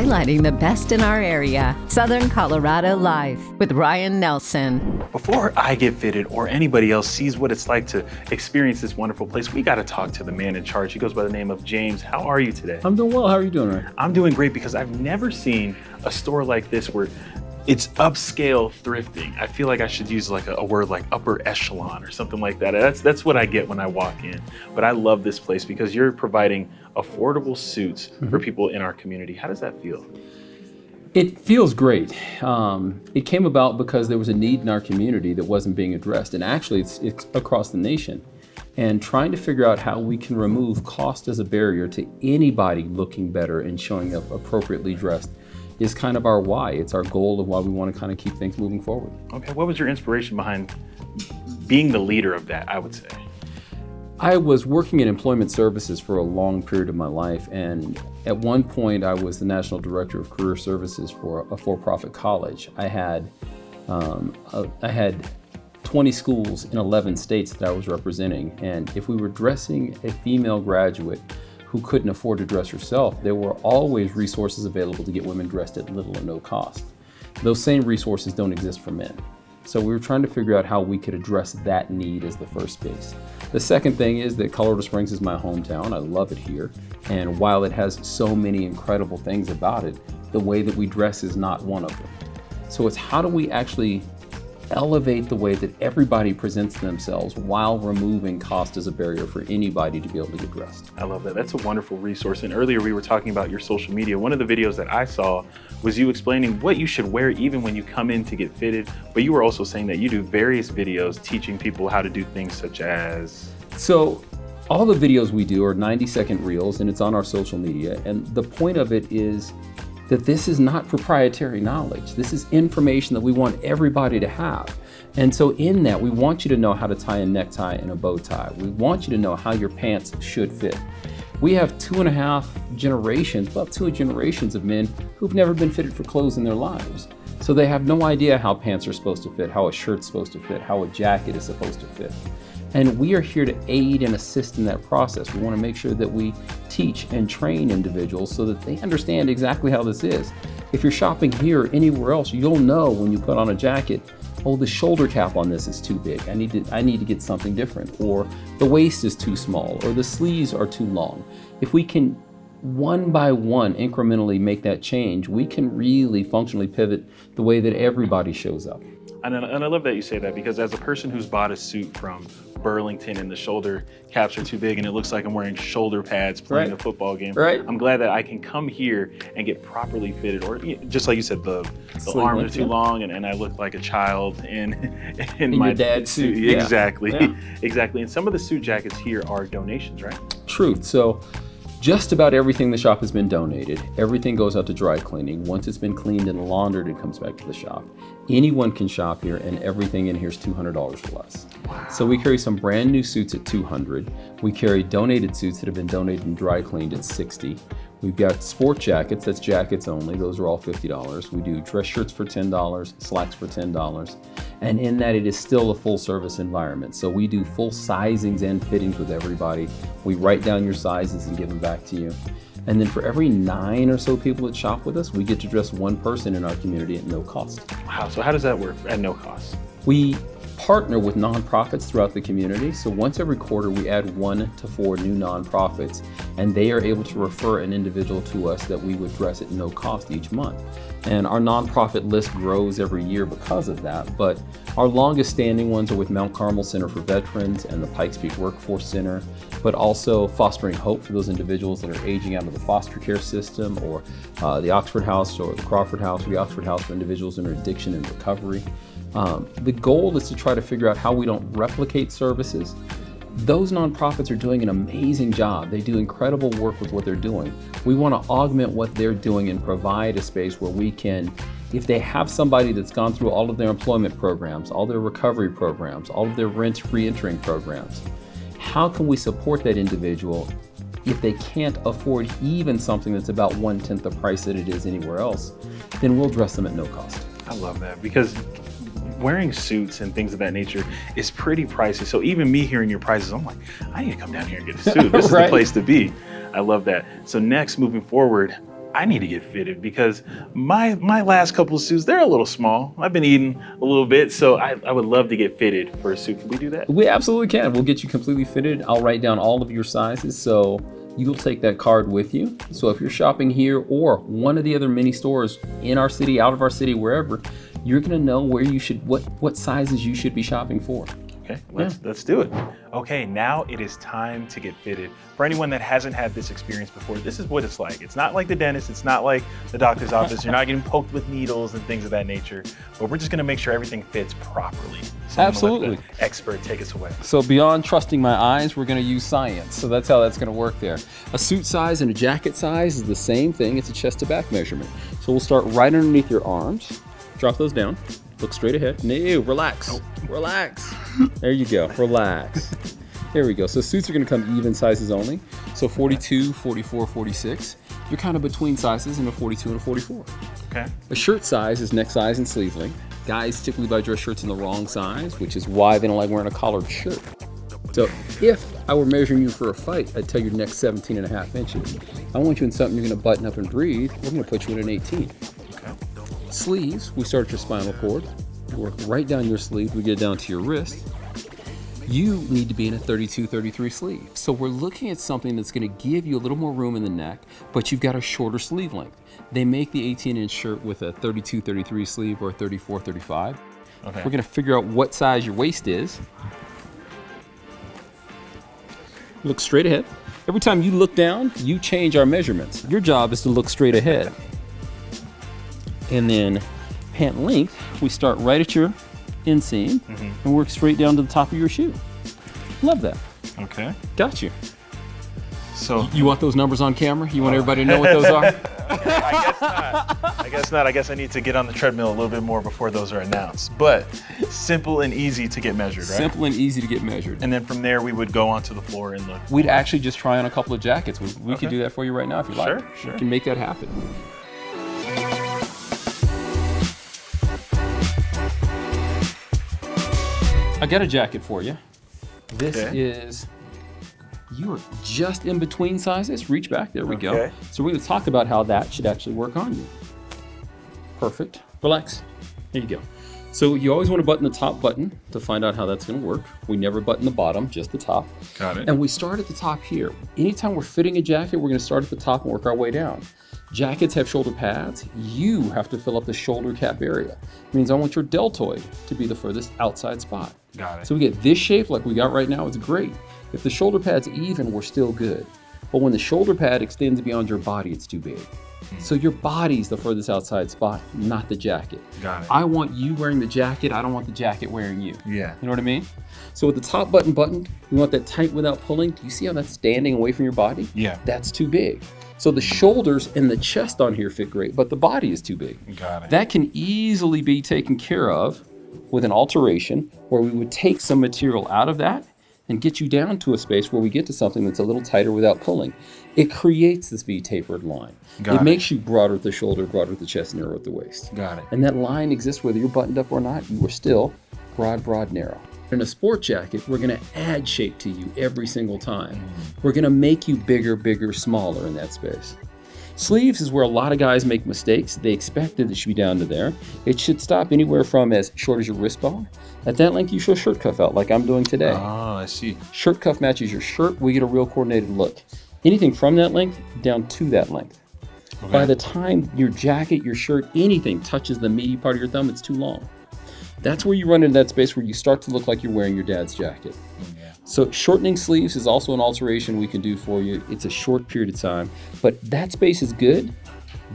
highlighting the best in our area. Southern Colorado Live with Ryan Nelson. Before I get fitted or anybody else sees what it's like to experience this wonderful place, we got to talk to the man in charge. He goes by the name of James. How are you today? I'm doing well. How are you doing, Ryan? I'm doing great because I've never seen a store like this where it's upscale thrifting. I feel like I should use like a word like upper echelon or something like that. That's what I get when I walk in. But I love this place because you're providing affordable suits for people in our community. How does that feel? It feels great. It came about because there was a need in our community that wasn't being addressed. And actually it's across the nation. And trying to figure out how we can remove cost as a barrier to anybody looking better and showing up appropriately dressed is kind of our why. It's our goal of why we want to kind of keep things moving forward. Okay, what was your inspiration behind being the leader of that, I would say? I was working in employment services for a long period of my life, and at one point I was the national director of career services for a for-profit college. I had 20 schools in 11 states that I was representing, and if we were dressing a female graduate who couldn't afford to dress herself, there were always resources available to get women dressed at little or no cost. Those same resources don't exist for men. So we were trying to figure out how we could address that need as the first base. The second thing is that Colorado Springs is my hometown. I love it here. And while it has so many incredible things about it, the way that we dress is not one of them. So it's how do we actually elevate the way that everybody presents themselves while removing cost as a barrier for anybody to be able to get dressed. I love that. That's a wonderful resource. And earlier we were talking about your social media. One of the videos that I saw was you explaining what you should wear even when you come in to get fitted. But you were also saying that you do various videos teaching people how to do things such as... So all the videos we do are 90-second reels, and it's on our social media. And the point of it is that this is not proprietary knowledge. This is information that we want everybody to have. And so in that, we want you to know how to tie a necktie and a bow tie. We want you to know how your pants should fit. We have 2.5 generations, about 2 generations of men who've never been fitted for clothes in their lives. So they have no idea how pants are supposed to fit, how a shirt's supposed to fit, how a jacket is supposed to fit. And we are here to aid and assist in that process. We want to make sure that we teach and train individuals so that they understand exactly how this is. If you're shopping here or anywhere else, you'll know when you put on a jacket, oh, the shoulder cap on this is too big. I need to get something different. Or the waist is too small, or the sleeves are too long. If we can one by one incrementally make that change, we can really functionally pivot the way that everybody shows up. And I love that you say that, because as a person who's bought a suit from Burlington and the shoulder caps are too big and it looks like I'm wearing shoulder pads playing a football game, I'm glad that I can come here and get properly fitted, or just like you said, the arms are too long and I look like a child in my your dad's suit. Exactly. Exactly. And some of the suit jackets here are donations, right? Truth. So just about everything in the shop has been donated. Everything goes out to dry cleaning. Once it's been cleaned and laundered, it comes back to the shop. Anyone can shop here, and everything in here is $200 or less. Wow. So we carry some brand new suits at $200. We carry donated suits that have been donated and dry cleaned at $60. We've got sport jackets, that's jackets only. Those are all $50. We do dress shirts for $10, slacks for $10. And in that, it is still a full service environment. So we do full sizings and fittings with everybody. We write down your sizes and give them back to you. And then for every 9 or so people that shop with us, we get to dress one person in our community at no cost. Wow, so how does that work at no cost? We partner with nonprofits throughout the community. So once every quarter, we add 1 to 4 new nonprofits, and they are able to refer an individual to us that we would dress at no cost each month. And our nonprofit list grows every year because of that. But our longest standing ones are with Mount Carmel Center for Veterans and the Pikes Peak Workforce Center, but also Fostering Hope for those individuals that are aging out of the foster care system, or the Oxford House or the Crawford House, or the Oxford House for individuals in addiction and recovery. The goal is to try to figure out how we don't replicate services. Those nonprofits are doing an amazing job. They do incredible work with what they're doing. We want to augment what they're doing and provide a space where we can, if they have somebody that's gone through all of their employment programs, all their recovery programs, all of their rent reentering programs, how can we support that individual if they can't afford even something that's about 1/10 the price that it is anywhere else? Then we'll dress them at no cost. I love that, because wearing suits and things of that nature is pretty pricey. So even me hearing your prices, I'm like, I need to come down here and get a suit. This is the place to be. I love that. So next, moving forward, I need to get fitted because my last couple of suits, they're a little small. I've been eating a little bit, so I would love to get fitted for a suit. Can we do that? We absolutely can. We'll get you completely fitted. I'll write down all of your sizes, so you'll take that card with you. So if you're shopping here or one of the other mini stores in our city, out of our city, wherever, you're gonna know where you should, what sizes you should be shopping for. Okay, let's do it. Okay, now it is time to get fitted. For anyone that hasn't had this experience before, this is what it's like. It's not like the dentist, it's not like the doctor's office. You're not getting poked with needles and things of that nature, but we're just gonna make sure everything fits properly. So Absolutely. Let the expert take us away. So beyond trusting my eyes, we're gonna use science. So that's how that's gonna work there. A suit size and a jacket size is the same thing. It's a chest to back measurement. So we'll start right underneath your arms. Drop those down. Look straight ahead. No, relax. Oh. Relax. There you go. Relax. There we go. So suits are going to come even sizes only. So 42, 44, 46. You're kind of between sizes in a 42 and a 44. Okay. A shirt size is neck size and sleeve length. Guys typically buy dress shirts in the wrong size, which is why they don't like wearing a collared shirt. So if I were measuring you for a fight, I'd tell your neck's 17 and a half inches. I want you in something you're going to button up and breathe. We're going to put you in an 18. Sleeves, we start at your spinal cord, work right down your sleeve, we get it down to your wrist. You need to be in a 32, 33 sleeve. So we're looking at something that's gonna give you a little more room in the neck, but you've got a shorter sleeve length. They make the 18-inch shirt with a 32, 33 sleeve or a 34, 35. Okay. We're gonna figure out what size your waist is. Look straight ahead. Every time you look down, you change our measurements. Your job is to look straight ahead. And then pant length, we start right at your inseam and work straight down to the top of your shoe. Love that. Okay. Got you. So you want those numbers on camera? You want everybody to know what those are? I guess not. I guess I need to get on the treadmill a little bit more before those are announced. But simple and easy to get measured, right? Simple and easy to get measured. And then from there, we would go onto the floor and look. We'd actually just try on a couple of jackets. We could do that for you right now if you like. Sure. We can make that happen. I got a jacket for you. This is, you are just in between sizes. Reach back, there we go. So we're gonna talk about how that should actually work on you. Perfect, relax, there you go. So you always wanna button the top button to find out how that's gonna work. We never button the bottom, just the top. Got it. And we start at the top here. Anytime we're fitting a jacket, we're gonna start at the top and work our way down. Jackets have shoulder pads. You have to fill up the shoulder cap area. It means I want your deltoid to be the furthest outside spot. Got it. So we get this shape like we got right now, it's great. If the shoulder pad's even, we're still good. But when the shoulder pad extends beyond your body, it's too big. So your body's the furthest outside spot, not the jacket. Got it. I want you wearing the jacket, I don't want the jacket wearing you. Yeah. You know what I mean? So with the top button buttoned, we want that tight without pulling. Do you see how that's standing away from your body? Yeah. That's too big. So the shoulders and the chest on here fit great, but the body is too big. Got it. That can easily be taken care of with an alteration where we would take some material out of that and get you down to a space where we get to something that's a little tighter without pulling. It creates this V-tapered line. It makes you broader at the shoulder, broader at the chest, narrow at the waist. Got it. And that line exists whether you're buttoned up or not, you are still broad, broad, narrow. In a sport jacket, we're gonna add shape to you every single time. We're gonna make you bigger, bigger, smaller in that space. Sleeves is where a lot of guys make mistakes. They expect that it should be down to there. It should stop anywhere from as short as your wrist bone. At that length, you show shirt cuff out like I'm doing today. Oh, I see. Shirt cuff matches your shirt, we get a real coordinated look. Anything from that length down to that length. Okay. By the time your jacket, your shirt, anything touches the meaty part of your thumb, it's too long. That's where you run into that space where you start to look like you're wearing your dad's jacket. Yeah. So shortening sleeves is also an alteration we can do for you. It's a short period of time, but that space is good.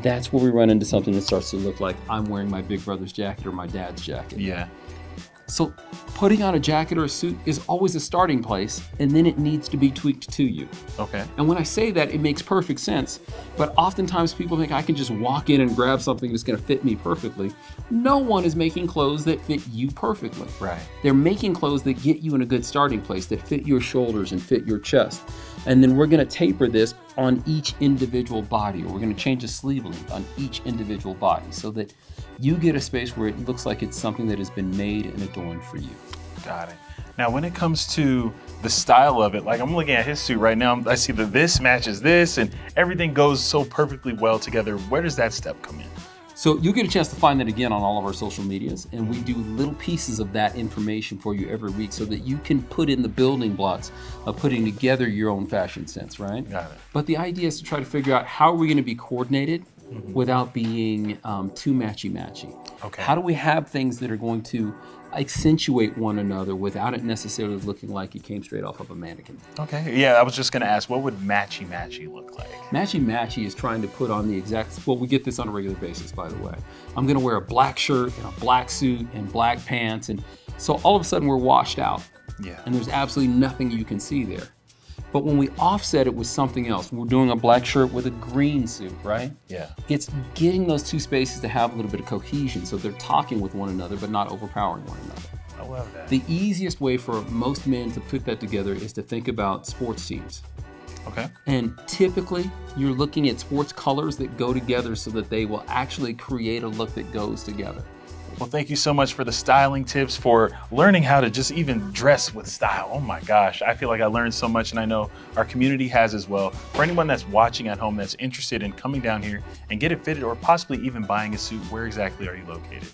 That's where we run into something that starts to look like I'm wearing my big brother's jacket or my dad's jacket. Yeah. So putting on a jacket or a suit is always a starting place, and then it needs to be tweaked to you. Okay. And when I say that, it makes perfect sense, but oftentimes people think I can just walk in and grab something that's gonna fit me perfectly. No one is making clothes that fit you perfectly. Right. They're making clothes that get you in a good starting place, that fit your shoulders and fit your chest. And then we're gonna taper this on each individual body, or we're gonna change the sleeve length on each individual body so that you get a space where it looks like it's something that has been made and adorned for you. Got it. Now, when it comes to the style of it, like I'm looking at his suit right now, I see that this matches this and everything goes so perfectly well together. Where does that step come in? So you'll get a chance to find that again on all of our social medias, and we do little pieces of that information for you every week so that you can put in the building blocks of putting together your own fashion sense, right? Got it. But the idea is to try to figure out how are we going to be coordinated without being too matchy-matchy. Okay. How do we have things that are going to accentuate one another without it necessarily looking like it came straight off of a mannequin? Okay, yeah, I was just gonna ask, what would matchy-matchy look like? Matchy-matchy is trying to put on the exact, well, we get this on a regular basis, by the way. I'm gonna wear a black shirt and a black suit and black pants, and so all of a sudden we're washed out. Yeah. And there's absolutely nothing you can see there. But when we offset it with something else, we're doing a black shirt with a green suit, right? Yeah. It's getting those two spaces to have a little bit of cohesion so they're talking with one another but not overpowering one another. I love that. The easiest way for most men to put that together is to think about sports teams. Okay. And typically, you're looking at sports colors that go together so that they will actually create a look that goes together. Well, thank you so much for the styling tips, for learning how to just even dress with style. Oh my gosh, I feel like I learned so much, and I know our community has as well. For anyone that's watching at home that's interested in coming down here and get it fitted or possibly even buying a suit, where exactly are you located?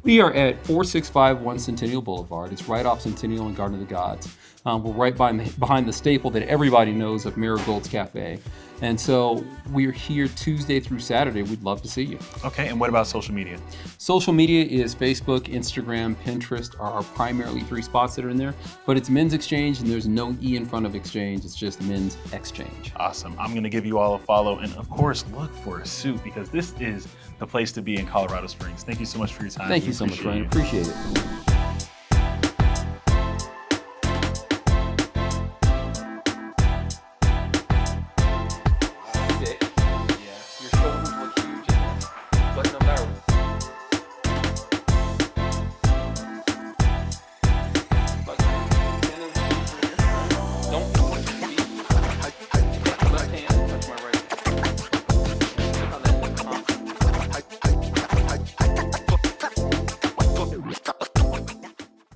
We are at 4651 Centennial Boulevard. It's right off Centennial and Garden of the Gods. We're right behind the staple that everybody knows of Marigold's Cafe. And so we're here Tuesday through Saturday. We'd love to see you. Okay, and what about social media? Social media is Facebook, Instagram, Pinterest are our primarily three spots that are in there. But it's Men's Xchange, and there's no E in front of Exchange. It's just Men's Xchange. Awesome. I'm going to give you all a follow, and of course, look for a suit, because this is the place to be in Colorado Springs. Thank you so much for your time. Thank you so much, Ryan. Appreciate it.